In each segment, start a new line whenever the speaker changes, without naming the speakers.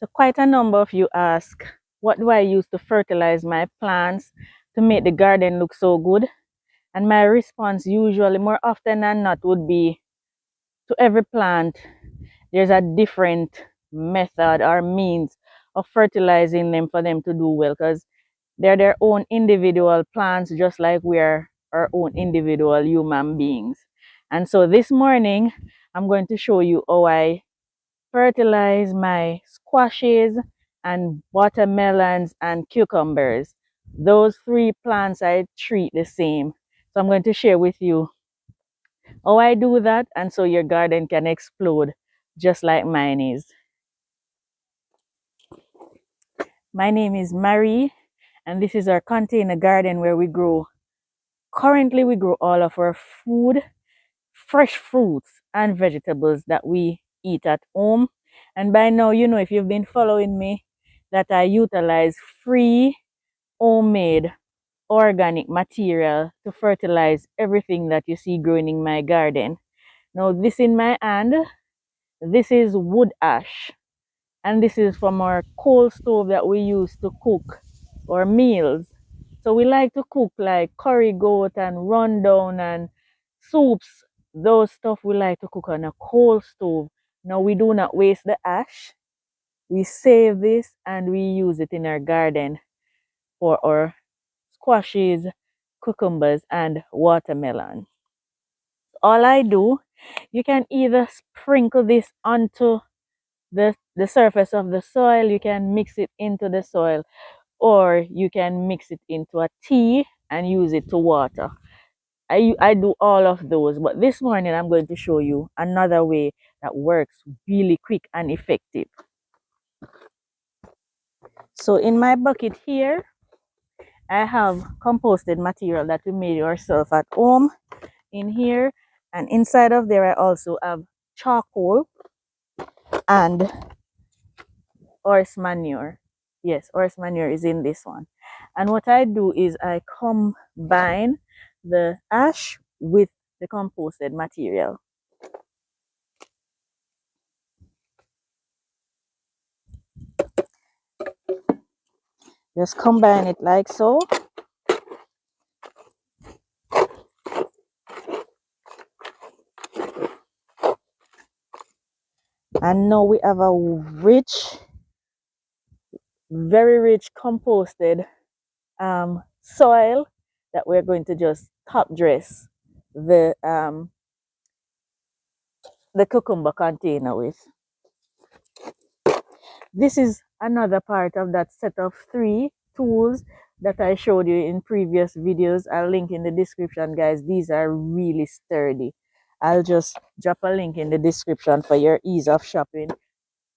So quite a number of you ask, what do I use to fertilize my plants to make the garden look so good? And my response usually, more often than not, would be to every plant, there's a different method or means of fertilizing them for them to do well, because they're their own individual plants, just like we are our own individual human beings. And so this morning, I'm going to show you how I fertilize my squashes and watermelons and cucumbers. Those three plants I treat the same. So I'm going to share with you how I do that, and so your garden can explode just like mine is. My name is Marie, and this is our container garden where currently we grow all of our food, fresh fruits and vegetables that we eat at home. And by now, you know, if you've been following me, that I utilize free, homemade, organic material to fertilize everything that you see growing in my garden. Now, this in my hand, this is wood ash, and this is from our coal stove that we use to cook our meals. So we like to cook like curry goat and rundown and soups. Those stuff we like to cook on a coal stove. Now we do not waste the ash. We save this and we use it in our garden for our squashes, cucumbers, and watermelon. All I do, you can either sprinkle this onto the surface of the soil, you can mix it into the soil, or you can mix it into a tea and use it to water. I do all of those, but this morning I'm going to show you another way that works really quick and effective. So in my bucket here, I have composted material that we made ourselves at home in here, and inside of there I also have charcoal and horse manure. Yes, horse manure is in this one. And what I do is I combine the ash with the composted material. Just combine it like so. And now we have a very rich composted soil that we're going to just top dress the cucumber container with. This is another part of that set of 3 tools that I showed you in previous videos. I'll link in the description, guys. These are really sturdy. I'll just drop a link in the description for your ease of shopping.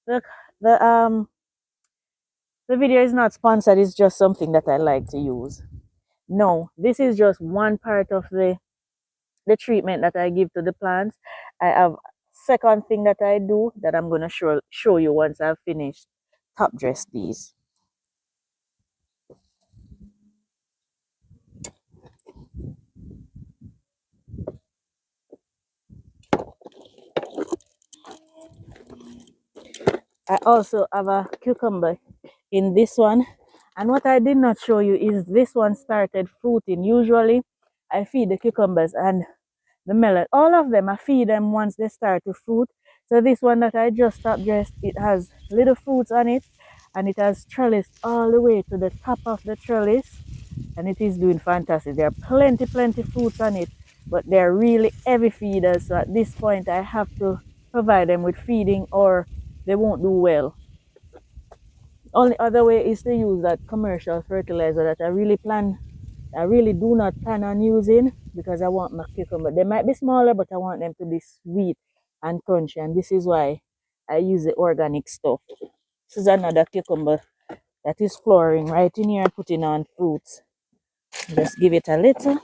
Look, the video is not sponsored, it's just something that I like to use. No, this is just one part of the treatment that I give to the plants. I have second thing that I do that I'm going to show you once I've finished top dress these. I also have a cucumber in this one, and what I did not show you is this one started fruiting. Usually I feed the cucumbers and the melon, all of them I feed them once they start to fruit. So this one that I just top dressed, it has little fruits on it, and it has trellised all the way to the top of the trellis, and it is doing fantastic. There are plenty fruits on it, but they're really heavy feeders, so at this point I have to provide them with feeding or they won't do well. Only other way is to use that commercial fertilizer that I really do not plan on using, because I want my cucumber. They might be smaller, but I want them to be sweet and crunchy, and this is why I use the organic stuff. This is another cucumber that is flowering right in here and putting on fruits. Just give it a little.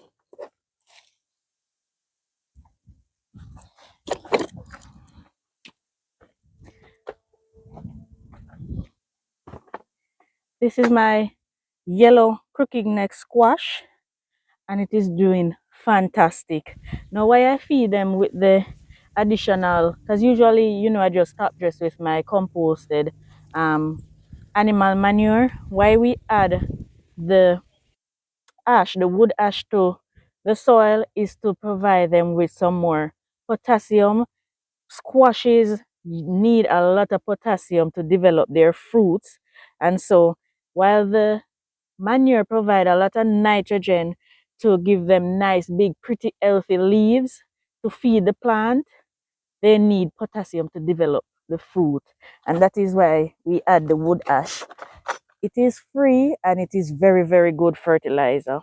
This is my yellow crooked neck squash, and it is doing fantastic. Now why I feed them with the additional, because usually, you know, I just top dress with my composted animal manure. Why we add the ash, the wood ash, to the soil is to provide them with some more potassium. Squashes need a lot of potassium to develop their fruits, and so while the manure provide a lot of nitrogen to give them nice big pretty healthy leaves to feed the plant, they need potassium to develop the fruit, and that is why we add the wood ash. It is free and it is very, very good fertilizer.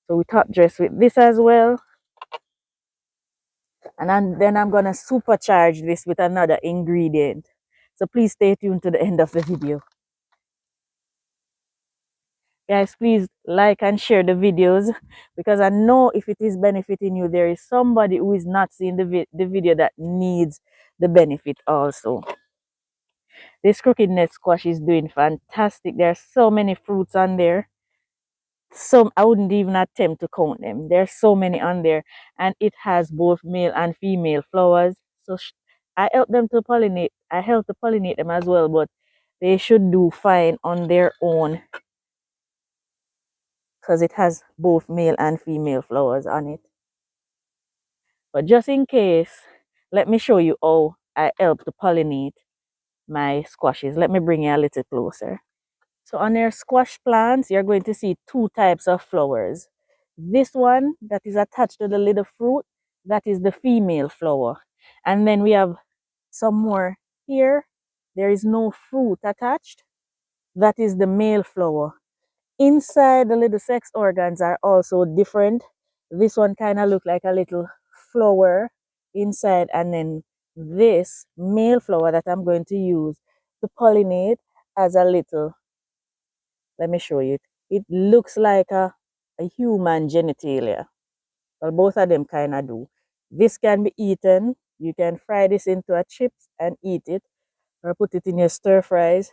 So we top dress with this as well. And then I'm going to supercharge this with another ingredient. So please stay tuned to the end of the video. Guys, please like and share the videos, because I know if it is benefiting you, there is somebody who is not seeing the video that needs the benefit also. This crooked neck squash is doing fantastic. There are so many fruits on there. Some I wouldn't even attempt to count them. There's so many on there, and it has both male and female flowers. So I help them to pollinate. I help to pollinate them as well, but they should do fine on their own because it has both male and female flowers on it. But just in case, let me show you how I help to pollinate my squashes. Let me bring you a little closer. So on your squash plants, you're going to see two types of flowers. This one that is attached to the little fruit, that is the female flower. And then we have some more here. There is no fruit attached. That is the male flower. Inside, the little sex organs are also different. This one kind of look like a little flower inside, and then this male flower that I'm going to use to pollinate as a little, let me show you it. It looks like a human genitalia. Well, both of them kind of do. This can be eaten. You can fry this into a chips and eat it, or put it in your stir fries.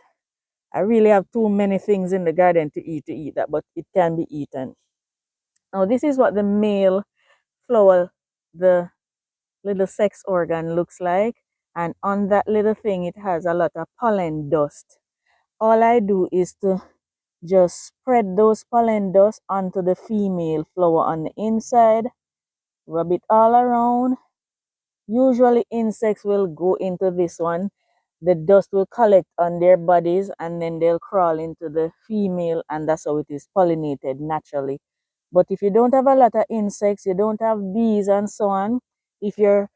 I really have too many things in the garden to eat that, but it can be eaten. Now, this is what the male flower, the little sex organ, looks like. And on that little thing, it has a lot of pollen dust. All I do is to just spread those pollen dust onto the female flower on the inside, rub it all around. Usually insects will go into this one. The dust will collect on their bodies and then they'll crawl into the female, and that's how it is pollinated naturally. But if you don't have a lot of insects, you don't have bees and so on, if you're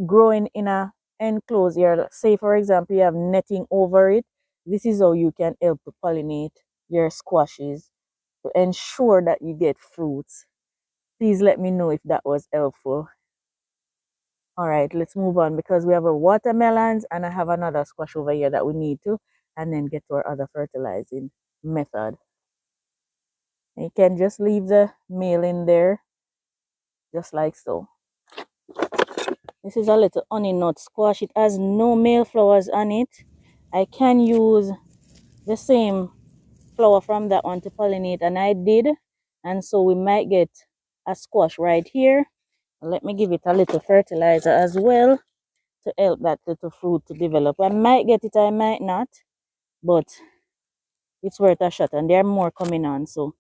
growing in a enclosed area, say for example you have netting over it, this is how you can help to pollinate your squashes to ensure that you get fruits. Please let me know if that was helpful. All right, let's move on, because we have our watermelons and I have another squash over here that we need to, and then get to our other fertilizing method. And you can just leave the male in there, just like so. This is a little honey nut squash. It has no male flowers on it. I can use the same flower from that one to pollinate, and I did. And so we might get a squash right here. Let me give it a little fertilizer as well to help that little fruit to develop. I might get it, I might not, but it's worth a shot, and there are more coming on, so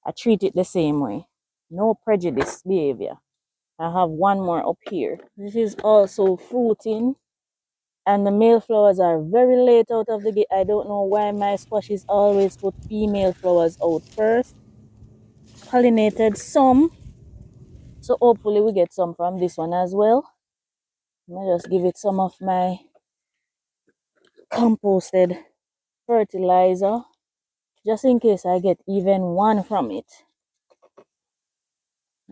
I treat it the same way. No prejudice behavior. I have one more up here. This is also fruiting, and the male flowers are very late out of the gate. I don't know why my squashes always put female flowers out first. Pollinated some, so hopefully we get some from this one as well. Let me just give it some of my composted fertilizer, just in case I get even one from it.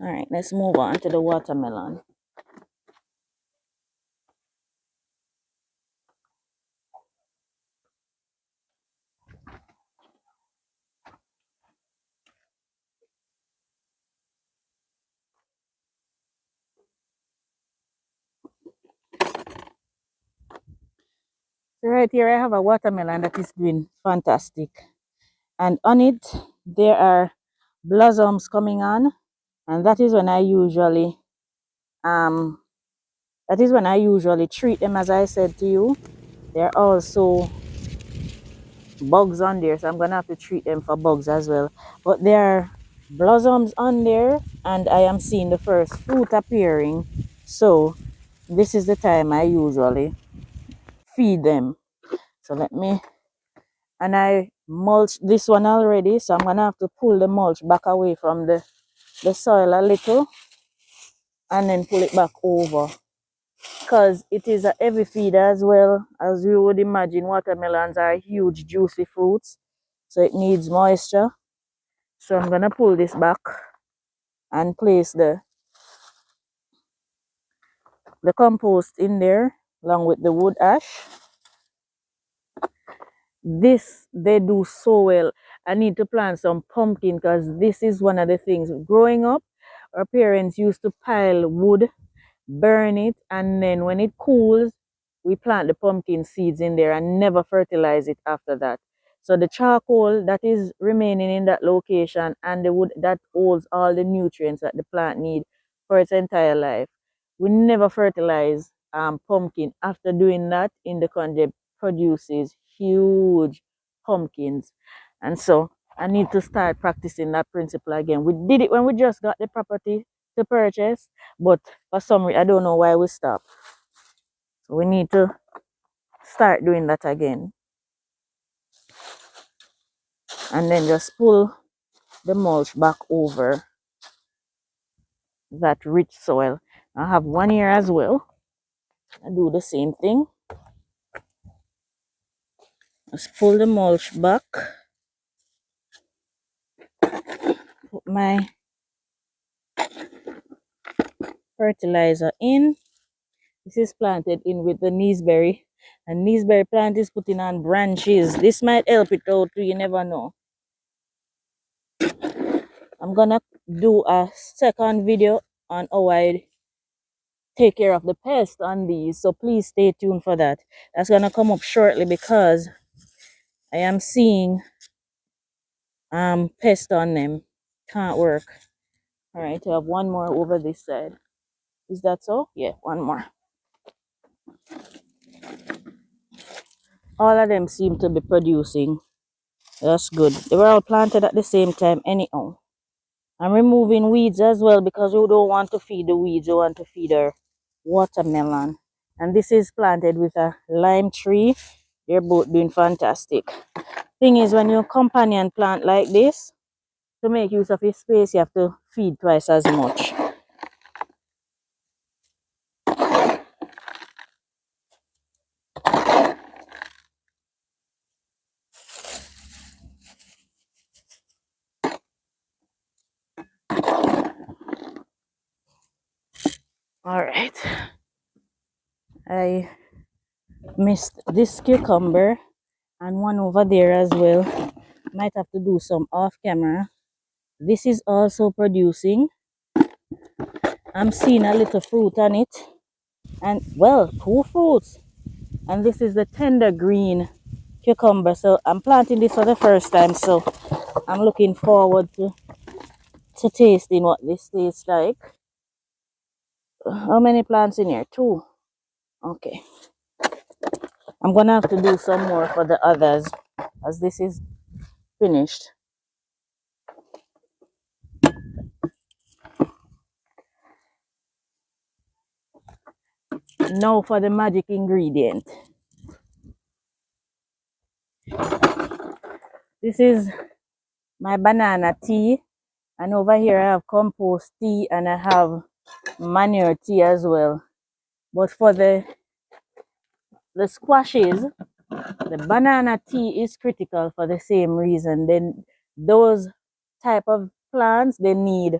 All right, let's move on to the watermelon. So right here I have a watermelon that is doing fantastic, and on it there are blossoms coming on, and that is when I usually treat them, as I said to you. They're also bugs on there, so I'm gonna have to treat them for bugs as well. But there are blossoms on there, and I am seeing the first fruit appearing. So this is the time I usually feed them. So let me, and I mulched this one already, so I'm gonna have to pull the mulch back away from the soil a little and then pull it back over, because it is a heavy feed as well. As you would imagine, watermelons are huge juicy fruits, so it needs moisture. So I'm gonna pull this back and place the compost in there along with the wood ash. This they do so well. I need to plant some pumpkin because this is one of the things. Growing up, our parents used to pile wood, burn it, and then when it cools, we plant the pumpkin seeds in there and never fertilize it after that. So the charcoal that is remaining in that location and the wood that holds all the nutrients that the plant need for its entire life. We never fertilize pumpkin. After doing that, in the country produces huge pumpkins. And so I need to start practicing that principle again. We did it when we just got the property to purchase, but for some reason, I don't know why we stopped. So we need to start doing that again. And then just pull the mulch back over that rich soil. I have one here as well. I do the same thing. Just pull the mulch back. Put my fertilizer in. This is planted in with the gooseberry. And gooseberry plant is putting on branches. This might help it out too, you never know. I'm gonna do a second video on how I take care of the pest on these, so please stay tuned for that. That's gonna come up shortly because I am seeing pest on them. Can't work. All right, I have one more over this side. Is that so? Yeah, one more. All of them seem to be producing. That's good. They were all planted at the same time anyhow. I'm removing weeds as well because we don't want to feed the weeds. We want to feed our watermelon. And this is planted with a lime tree. They're both doing fantastic. Thing is, when you companion plant like this, to make use of your space, you have to feed twice as much. All right. I missed this cucumber and one over there as well. Might have to do some off camera. This is also producing. I'm seeing a little fruit on it. And well, two fruits. And this is the tender green cucumber. So I'm planting this for the first time. So I'm looking forward to tasting what this tastes like. How many plants in here? Two. Okay. I'm gonna have to do some more for the others as this is finished. Now for the magic ingredient. This is my banana tea, and over here I have compost tea and I have manure tea as well. But for the squashes, the banana tea is critical for the same reason. Then those type of plants, they need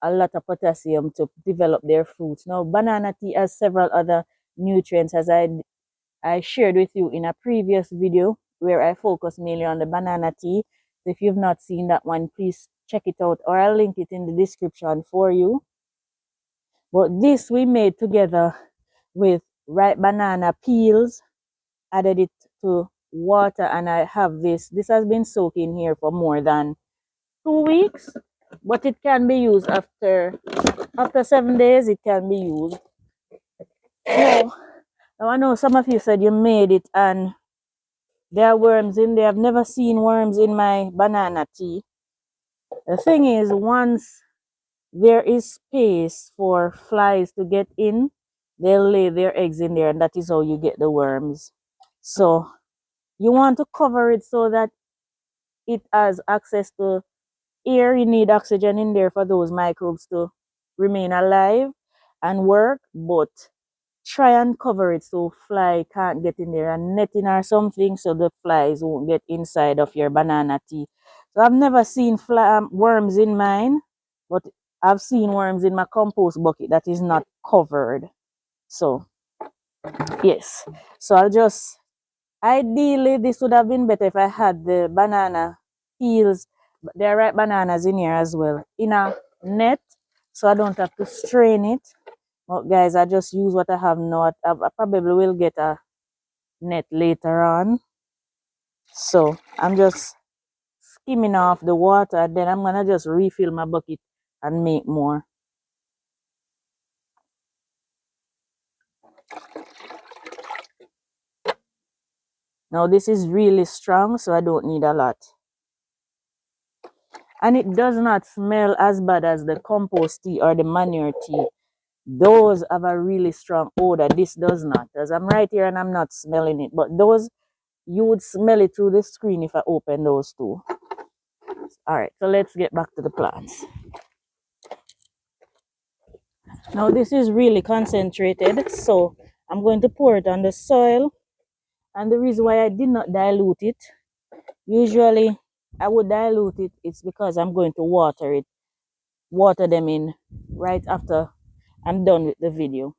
a lot of potassium to develop their fruits. Now banana tea has several other nutrients, as I shared with you in a previous video where I focus mainly on the banana tea. So if you've not seen that one, please check it out, or I'll link it in the description for you. But this we made together with ripe banana peels, added it to water, and I have this. This has been soaking here for more than 2 weeks, but it can be used after 7 days. It can be used. Now I know some of you said you made it and There are worms in there. I've never seen worms in my banana tea. The thing is, once there is space for flies to get in, they'll lay their eggs in there, and that is how you get the worms. So you want to cover it so that it has access to air. You need oxygen in there for those microbes to remain alive and work, but try and cover it so fly can't get in there, and netting or something so the flies won't get inside of your banana tea. So I've never seen worms in mine, but I've seen worms in my compost bucket that is not covered. So yes, so I'll just, ideally this would have been better if I had the banana peels, but there are ripe bananas in here as well, in a net, so I don't have to strain it. But guys, I just use what I have now. I probably will get a net later on. So I'm just skimming off the water. Then I'm gonna just refill my bucket and make more. Now this is really strong, so I don't need a lot. And it does not smell as bad as the compost tea or the manure tea. Those have a really strong odor. This does not. Because I'm right here and I'm not smelling it. But those, you would smell it through the screen if I open those two. All right, so let's get back to the plants. Now this is really concentrated, so I'm going to pour it on the soil. And the reason why I did not dilute it, usually I would dilute it, it's because I'm going to water them in right after I'm done with the video.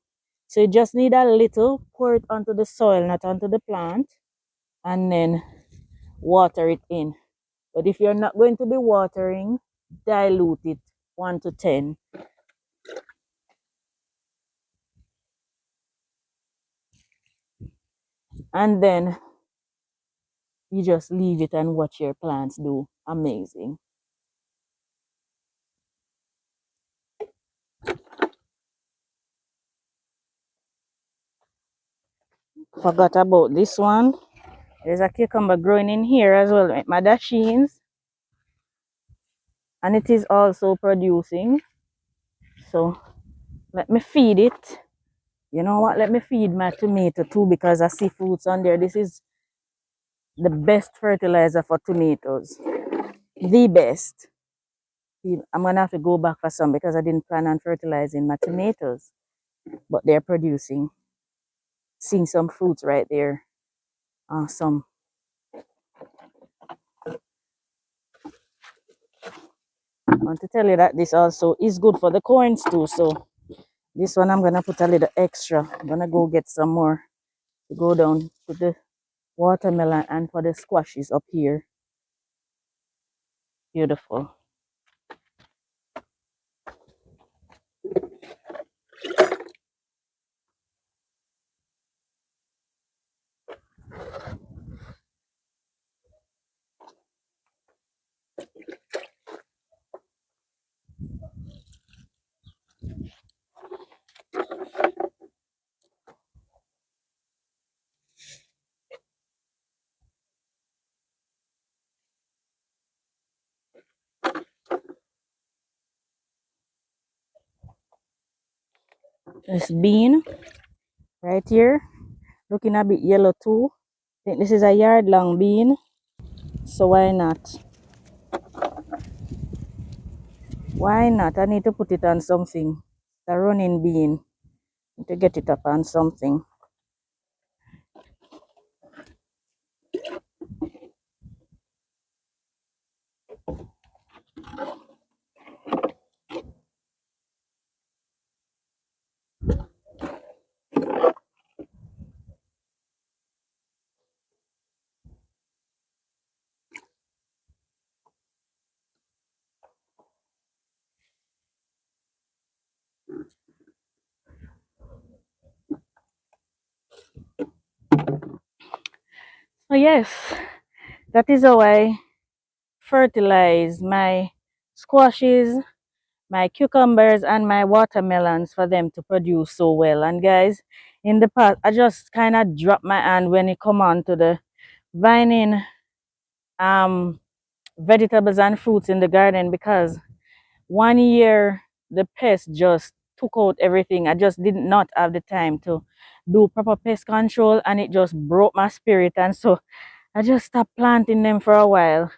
So you just need a little, pour it onto the soil, not onto the plant, and then water it in. But if you're not going to be watering, dilute it 1 to 10. And then you just leave it and watch your plants do amazing. Forgot about this one. There's a cucumber growing in here as well with my dashings. And it is also producing. So let me feed it. You know what? Let me feed my tomato too, because I see fruits on there. This is the best fertilizer for tomatoes. The best. I'm going to have to go back for some because I didn't plan on fertilizing my tomatoes. But they're producing. Seeing some fruits right there. Awesome. I want to tell you that this also is good for the corns too. So this one I'm going to put a little extra. I'm going to go get some more to go down to the watermelon and for the squashes up here. Beautiful. This bean right here, looking a bit yellow too. I think this is a yard long bean, so why not? Why not? I need to put it on something. The running bean. Need to get it up on something. So yes, that is how I fertilize my squashes, my cucumbers, and my watermelons for them to produce so well. And guys, in the past, I just kind of drop my hand when it come on to the vining um vegetables and fruits in the garden because one year the pest just took out everything. I just did not have the time to do proper pest control and it just broke my spirit, and so I just stopped planting them for a while.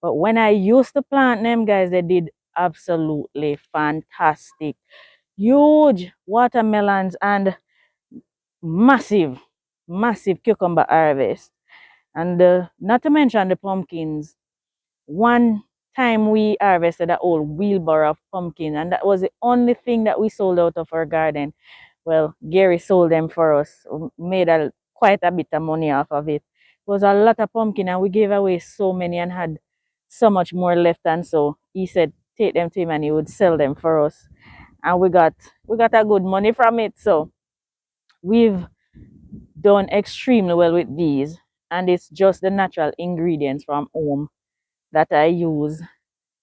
But when I used to plant them, guys, they did absolutely fantastic. Huge watermelons and massive, massive cucumber harvest. And not to mention the pumpkins. One time we harvested a whole wheelbarrow of pumpkin, and that was the only thing that we sold out of our garden. Well, Gary sold them for us, made quite a bit of money off of it. It was a lot of pumpkin, and we gave away so many and had so much more left. And so he said, take them to him and he would sell them for us. And we got a good money from it. So we've done extremely well with these. And it's just the natural ingredients from home that I use.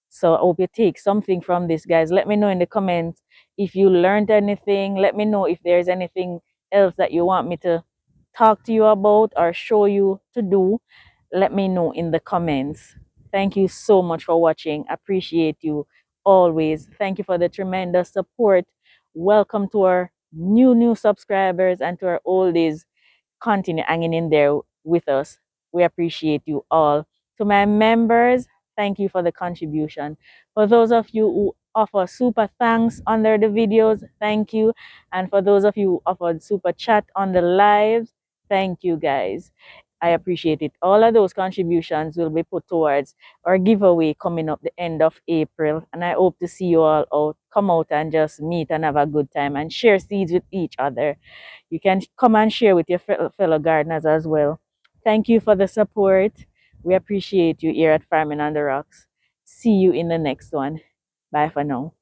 So I hope you take something from this, guys. Let me know in the comments if you learned anything. Let me know if there's anything else that you want me to talk to you about or show you to do. Let me know in the comments. Thank you so much for watching. Appreciate you always. Thank you for the tremendous support. Welcome to our new subscribers and to our oldies. Continue hanging in there with us. We appreciate you all. To my members, thank you for the contribution. For those of you who offer super thanks under the videos, thank you. And for those of you who offered super chat on the lives, thank you, guys. I appreciate it. All of those contributions will be put towards our giveaway coming up the end of April. And I hope to see you all out. Come out and just meet and have a good time and share seeds with each other. You can come and share with your fellow gardeners as well. Thank you for the support. We appreciate you here at Farming on the Rocks. See you in the next one. Bye for now.